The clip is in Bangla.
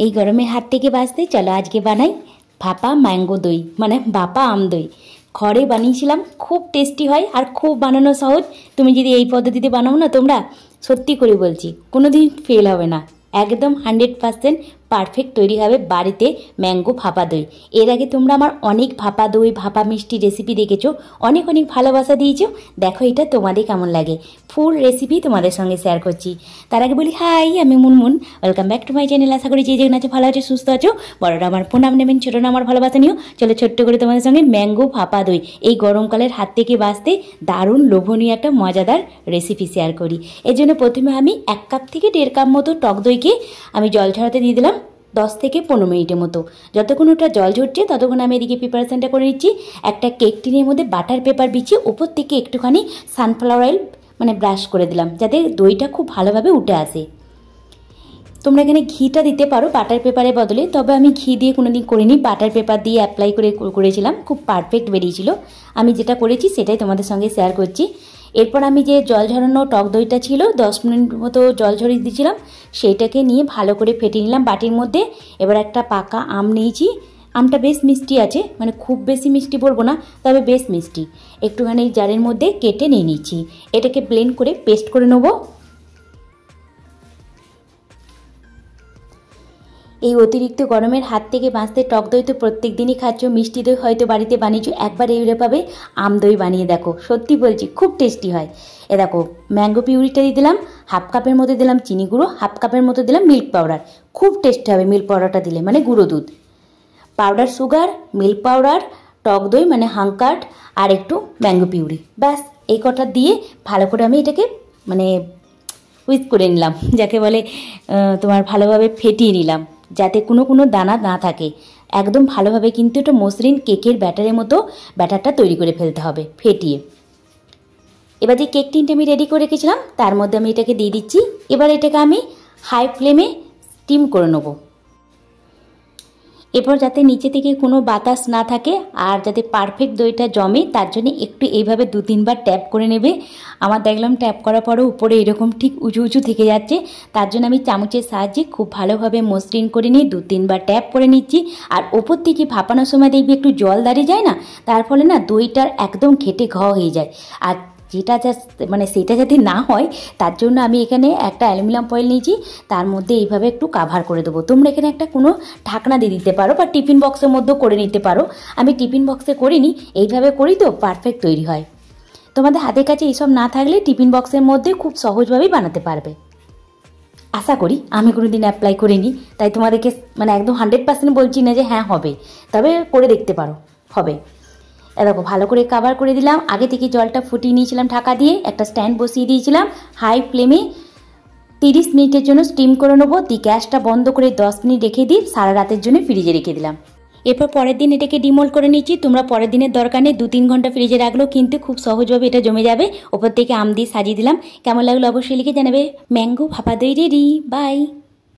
এই গরমের হাত থেকে বাঁচতে চলো আজকে বানাই ভাপা ম্যাঙ্গো দই, মানে ভাপা আম দই। ঘরে বানিয়েছিলাম, খুব টেস্টি হয় আর খুব বানানো সহজ। তুমি যদি এই পদ্ধতিতে বানাও না, তোমরা সত্যি করে বলছি কোনোদিন ফেল হবে না, একদম 100% পারফেক্ট তৈরি হবে বাড়িতে ম্যাঙ্গো ভাপা দই। এর আগে তোমরা আমার অনেক ভাপা দই ভাপা মিষ্টি রেসিপি দেখেছো, অনেক অনেক ভালোবাসা দিয়েছো। দেখো এটা তোমাদের কেমন লাগে, ফুল রেসিপি তোমাদের সঙ্গে শেয়ার করছি। তার আগে বলি হাই, আমি Munmun, welcome back to my channel. আশা করি যে যেখানে আছো ভালো আছো, সুস্থ আছো। বড়রা আমার প্রণাম নেবেন, ছোটরা আমার ভালোবাসা নিও। চলো ছোট্ট করে তোমাদের সঙ্গে ম্যাঙ্গো ভাপা দই, এই গরমকালের হাত থেকে বাঁচতে দারুণ লোভনীয় একটা মজাদার রেসিপি শেয়ার করি। এর জন্য প্রথমে আমি 1 কাপ থেকে 1.5 কাপ মতো টক দইকে আমি জল ঝরাতে দিয়ে দিলাম 10 থেকে 15 মিনিটের মতো। যতক্ষণ ওটা জল ঝরছে ততক্ষণ আমি এদিকে প্রিপারেশনটা করে নিচ্ছি। একটা কেক টিনের মধ্যে বাটার পেপার বিছিয়ে উপর থেকে একটুখানি সানফ্লাওয়ার অয়েল মানে ব্রাশ করে দিলাম, যাতে দইটা খুব ভালোভাবে উঠে আসে। তোমরা এখানে ঘিটা দিতে পারো বাটার পেপারের বদলে, তবে আমি ঘি দিয়ে কোনোদিন করিনি, বাটার পেপার দিয়ে অ্যাপ্লাই করেছিলাম, খুব পারফেক্ট বেরিয়েছিল। আমি যেটা করেছি সেটাই তোমাদের সঙ্গে শেয়ার করছি। এরপর আমি যে জল ঝরানো টক দইটা ছিল 10 মিনিট মতো জল ঝরিয়ে দিয়েছিলাম, সেইটাকে নিয়ে ভালো করে ফেটিয়ে নিলাম বাটির মধ্যে। এবার একটা পাকা আম নিয়েছি, আমটা বেশ মিষ্টি আছে, মানে খুব বেশি মিষ্টি বলবো না, তবে বেশ মিষ্টি। একটুখানি জারের মধ্যে কেটে নিয়ে নিচ্ছি, এটাকে ব্লেন্ড করে পেস্ট করে নেবো। এই অতিরিক্ত গরমের হাত থেকে বাঁচতে টক দই তো প্রত্যেক দিনই খাচ্ছ, মিষ্টি দই হয়তো বাড়িতে বানিয়েছো, একবার এইভাবে আম দই বানিয়ে দেখো, সত্যি বলছি খুব টেস্টি হয়। এ দেখো ম্যাঙ্গো পিউরিটা দিয়ে দিলাম, 1/2 কাপের মতো দিলাম চিনি গুঁড়ো, 1/2 কাপের মতো দিলাম মিল্ক পাউডার। খুব টেস্টি হবে মিল্ক পাউডারটা দিলে, মানে গুঁড়ো দুধ। পাউডার সুগার, মিল্ক পাউডার, টক দই মানে হাঙ্কার্ড, আর একটু ম্যাঙ্গো পিউরি, ব্যাস এই কটা দিয়ে ভালো করে আমি এটাকে মানে হুইস্ক করে নিলাম, যাকে বলে তোমার ভালোভাবে ফেটিয়ে নিলাম, যাতে কোনো দানা না থাকে। একদম ভালোভাবে কিন্তু এটা মসৃণ কেকের ব্যাটারের মতো ব্যাটারটা তৈরি করে ফেলতে হবে ফেটিয়ে। এবার যে কেক টিনটা আমি রেডি করে রেখেছিলাম তার মধ্যে আমি এটাকে দিয়ে দিচ্ছি। এবার এটাকে আমি হাই ফ্লেমে স্টিম করে নেবো। এরপর যাতে নিচে থেকে কোনো বাতাস না থাকে আর যাতে পারফেক্ট দইটা জমে, তার জন্য একটু এইভাবে 2-3 বার ট্যাপ করে নেবে। আমার দেখলাম ট্যাপ করার পরেও উপরে এরকম ঠিক উঁচু উঁচু থেকে যাচ্ছে, তার জন্য আমি চামচের সাহায্যে খুব ভালোভাবে মসৃণ করে নিয়ে 2-3 বার ট্যাপ করে নিচ্ছি। আর ওপর থেকে ভাপানোর সময় দেখবি একটু জল দাঁড়িয়ে যায় না, তার ফলে না দইটার একদম ঘেটে হয়ে যায়। আর যেটা মানে সেটা যাতে না হয় তার জন্য আমি এখানে একটা অ্যালুমিনিয়াম ফয়েল নিয়েছি, তার মধ্যে এইভাবে একটু কাভার করে দেবো। তোমরা এখানে একটা কোনো ঢাকনা দিয়ে দিতে পারো বা টিফিন বক্সের মধ্যেও করে নিতে পারো। আমি টিফিন বক্সে করিনি, এইভাবে করি তো পারফেক্ট তৈরি হয়। তোমাদের হাতের কাছে এইসব না থাকলে টিফিন বক্সের মধ্যে খুব সহজভাবেই বানাতে পারবে। আশা করি, আমি কোনোদিন অ্যাপ্লাই করিনি, তাই তোমাদেরকে মানে একদম 100% বলছি না যে হ্যাঁ হবে, তবে করে দেখতে পারো, হবে। দেখো ভালো করে কাভার করে দিলাম। আগে থেকে জলটা ফুটিয়ে নিয়েছিলাম ঢাকা দিয়ে, একটা স্ট্যান্ড বসিয়ে দিয়েছিলাম। হাই ফ্লেমে 30 মিনিটের জন্য স্টিম করে নেবো। গ্যাসটা বন্ধ করে 10 মিনিট রেখে দিই, সারা রাতের জন্য ফ্রিজে রেখে দিলাম। এরপর পরের দিন এটাকে ডিমোল্ড করে নিচ্ছি। তোমরা পরের দিনের দরকার নেই, 2-3 ঘন্টা ফ্রিজে রাখলেও কিন্তু খুব সহজভাবে এটা জমে যাবে। ওপর থেকে আম দিয়ে সাজিয়ে দিলাম। কেমন লাগলো অবশ্যই লিখে জানাবে। ম্যাঙ্গো ভাপা দই রেডি। বাই।